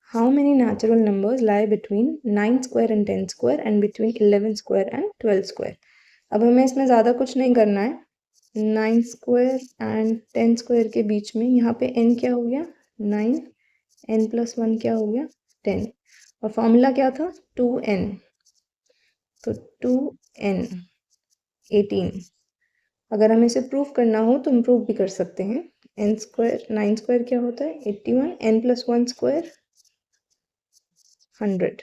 How many natural numbers lie between 9 square and 10 square and between 11 square and 12 square. अब हमें इसमें ज़्यादा कुछ नहीं करना है। 9 स्क्वायर एंड 10 स्क्वायर के बीच में यहाँ पे n क्या हो गया 9, n+1 क्या हो गया 10, और फॉर्मूला क्या था 2n, तो 2n 18। अगर हमें इसे प्रूव करना हो तो हम प्रूव भी कर सकते हैं। n स्क्वायर 9 स्क्वायर क्या होता है 81, n+1 स्क्वायर 100,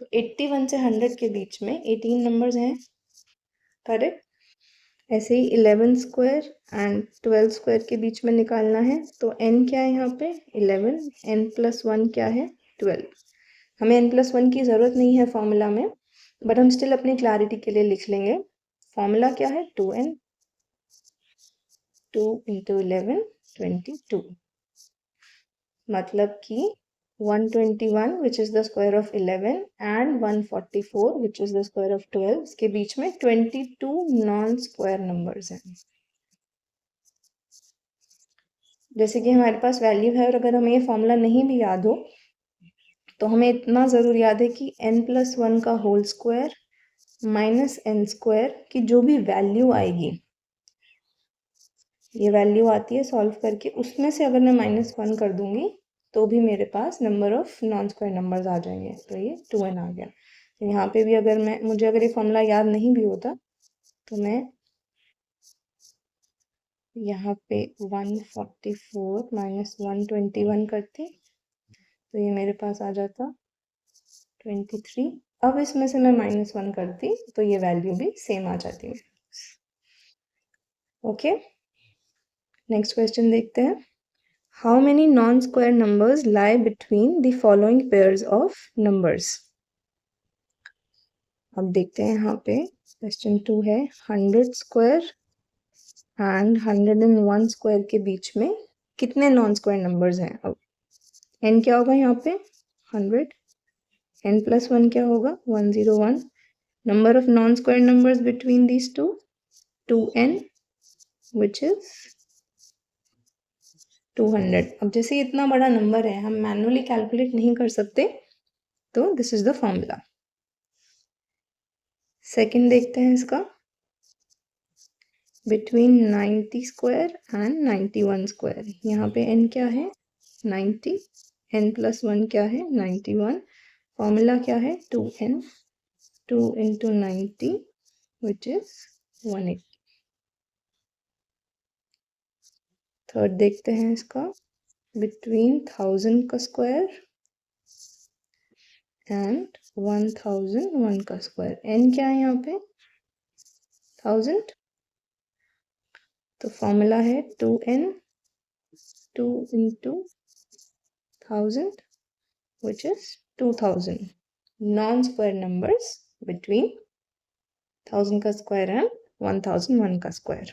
तो 81 से 100 के बीच में 18 नंबर्स हैं, करेक्ट। ऐसे ही 11 स्क्वायर एंड 12 स्क्वायर के बीच में निकालना है, तो n क्या है यहाँ पे 11, n+1 क्या है 12। हमें n+1 की ज़रूरत नहीं है फॉर्मूला में, बट हम स्टिल अपनी क्लैरिटी के लिए लिख लेंगे। फॉर्मूला क्या है 2n, 2 × 11 22, मतलब कि 121 which is the square of 11 and 144 which is the square of 12, इसके बीच में 22 नॉन स्क्वायर नंबर्स हैं। जैसे कि हमारे पास वैल्यू है और अगर हमें ये फॉर्मूला नहीं भी याद हो तो हमें इतना ज़रूर याद है कि n+1 का whole square minus n square की जो भी वैल्यू आएगी, ये वैल्यू आती है सॉल्व करके, उसमें से अगर मैं -1 कर दूंगी तो भी मेरे पास number of non square numbers आ जाएंगे। तो ये 2n आ गया। तो यहाँ पे भी अगर मुझे अगर ये फॉर्मूला याद नहीं भी होता तो मैं यहाँ पे 144 माइनस 121 करती तो ये मेरे पास आ जाता 23। अब इसमें से मैं -1 करती तो ये वैल्यू भी सेम आ जाती है। ओके, नेक्स्ट क्वेश्चन देखते हैं। How many non-square numbers lie between the following pairs of numbers? अब देखते हैं यहाँ पे क्वेश्चन 2 है 100 स्क्वायर एंड 101 स्क्वायर के बीच में कितने नॉन स्क्वायर नंबर्स हैं। अब n क्या होगा यहाँ पे 100, n+1 क्या होगा 101, number of non square numbers between these two 2n which is 200। अब जैसे इतना बड़ा नंबर है हम मैनुअली कैलकुलेट नहीं कर सकते, तो this is the formula. Second देखते हैं इसका, बिटवीन 90 स्क्वायर एंड 91 स्क्वायर, यहाँ पे n क्या है 90, n+1 क्या है 91, फॉर्मूला क्या है 2n, 2 × 90 विच इज 180। थर्ड देखते हैं इसका, बिटवीन 1000 का स्क्वायर एंड 1001 का स्क्वायर, n क्या है यहाँ पे 1000, तो फॉर्मूला है 2n, 2 × 1000 which is 2000 non-square numbers between 1000 का स्क्वायर एंड 1001 का स्क्वायर।